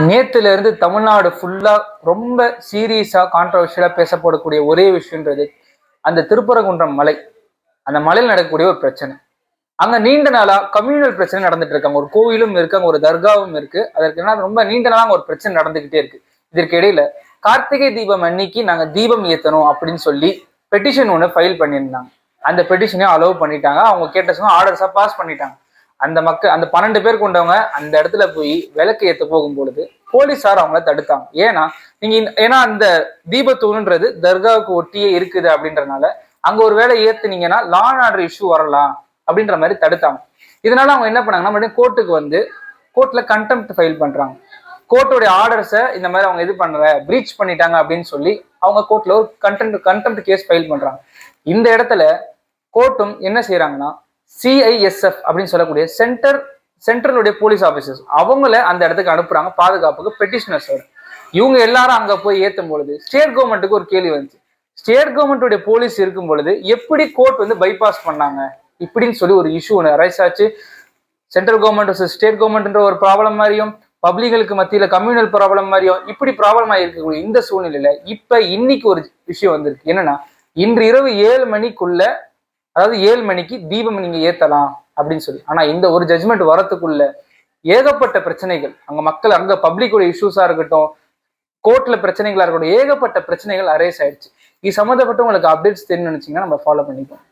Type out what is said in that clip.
நேத்துல இருந்து தமிழ்நாடு ஃபுல்லா ரொம்ப சீரியஸா கான்ட்ரவர்ஷியலா பேசப்படக்கூடிய ஒரே விஷயம்ன்றது அந்த திருப்பரங்குன்றம் மலை. அந்த மலையில் நடக்கக்கூடிய ஒரு பிரச்சனை. அங்க நீண்ட நாளா கம்யூனல் பிரச்சனை நடந்துட்டு இருக்காங்க. ஒரு கோவிலும் இருக்கு, அங்க ஒரு தர்காவும் இருக்கு. அதற்கு என்ன ரொம்ப நீண்ட நாளா ஒரு பிரச்சனை நடந்துகிட்டே இருக்கு. இதற்கு இடையில கார்த்திகை தீபம் அன்னைக்கு நாங்க தீபம் ஏத்தணும் அப்படின்னு சொல்லி பெட்டிஷன் ஒன்று ஃபைல் பண்ணியிருந்தாங்க. அந்த பெட்டிஷனையும் அலோவ் பண்ணிட்டாங்க. அவங்க கேட்ட ஆர்டர்ஸா பாஸ் பண்ணிட்டாங்க. அந்த மக்கள் அந்த 12 பேர் கொண்டவங்க அந்த இடத்துல போய் விளக்கு ஏற்ற போகும்பொழுது போலீஸார் அவங்கள தடுத்தாங்க. ஏன்னா அந்த தீபத்தூணுன்றது தர்காவுக்கு ஒட்டியே இருக்குது அப்படின்றதுனால அங்க ஒரு வேலை ஏத்துனீங்கன்னா லா அண்ட் ஆர்டர் இஷ்யூ வரலாம் அப்படின்ற மாதிரி தடுத்தாங்க. இதனால அவங்க என்ன பண்ணாங்கன்னா மறுபடியும் கோர்ட்டுக்கு வந்து கோர்ட்ல கண்டெம்ட் ஃபைல் பண்றாங்க. கோர்ட்டோடைய ஆர்டர்ஸை இந்த மாதிரி அவங்க இது பண்ற பிரீச் பண்ணிட்டாங்க அப்படின்னு சொல்லி அவங்க கோர்ட்ல ஒரு கண்டெம்ட் கேஸ் ஃபைல் பண்றாங்க. இந்த இடத்துல கோர்ட்டும் என்ன செய்யறாங்கன்னா சிஐஎஸ்எஃப் அப்படின்னு சொல்லக்கூடிய சென்ட்ரலுடைய போலீஸ் ஆபீசர்ஸ் அவங்கள அந்த இடத்துக்கு அனுப்புறாங்க பாதுகாப்புக்கு பெட்டிஷனர்ஸோட. இவங்க எல்லாரும் அங்க போய் ஏத்தும் பொழுது ஸ்டேட் கவர்மெண்ட்டுக்கு ஒரு கேள்வி வந்துச்சு. ஸ்டேட் கவர்மெண்ட்டுடைய போலீஸ் இருக்கும் பொழுது எப்படி கோர்ட் வந்து பைபாஸ் பண்ணாங்க இப்படின்னு சொல்லி ஒரு இஷ்யூ ஒன்று ரைஸ் ஆச்சு. சென்ட்ரல் கவர்மெண்ட் ஸ்டேட் கவர்மெண்ட்ன்ற ஒரு ப்ராப்ளம் மாதிரியும் பப்ளிகளுக்கு மத்தியில கம்யூனல் ப்ராப்ளம் மாதிரியும் இப்படி ப்ராப்ளம் ஆகிருக்கக்கூடிய இந்த சூழ்நிலையில இப்ப இன்னைக்கு ஒரு விஷயம் வந்திருக்கு. என்னன்னா இன்று இரவு 7 மணிக்குள்ள, அதாவது 7 மணிக்கு தீபம் நீங்க ஏத்தலாம் அப்படின்னு சொல்லி. ஆனா இந்த ஒரு ஜட்மெண்ட் வரத்துக்குள்ள ஏகப்பட்ட பிரச்சனைகள் அங்க மக்கள் அங்க பப்ளிக்கோட இஷ்யூஸா இருக்கட்டும், கோர்ட்ல பிரச்சனைகளா இருக்கட்டும், ஏகப்பட்ட பிரச்சனைகள் அரைஸ் ஆயிடுச்சு. இது சம்மந்தப்பட்ட உங்களுக்கு அப்டேட்ஸ் தெரியும் நினைச்சீங்கன்னா நம்ம ஃபாலோ பண்ணிப்போம்.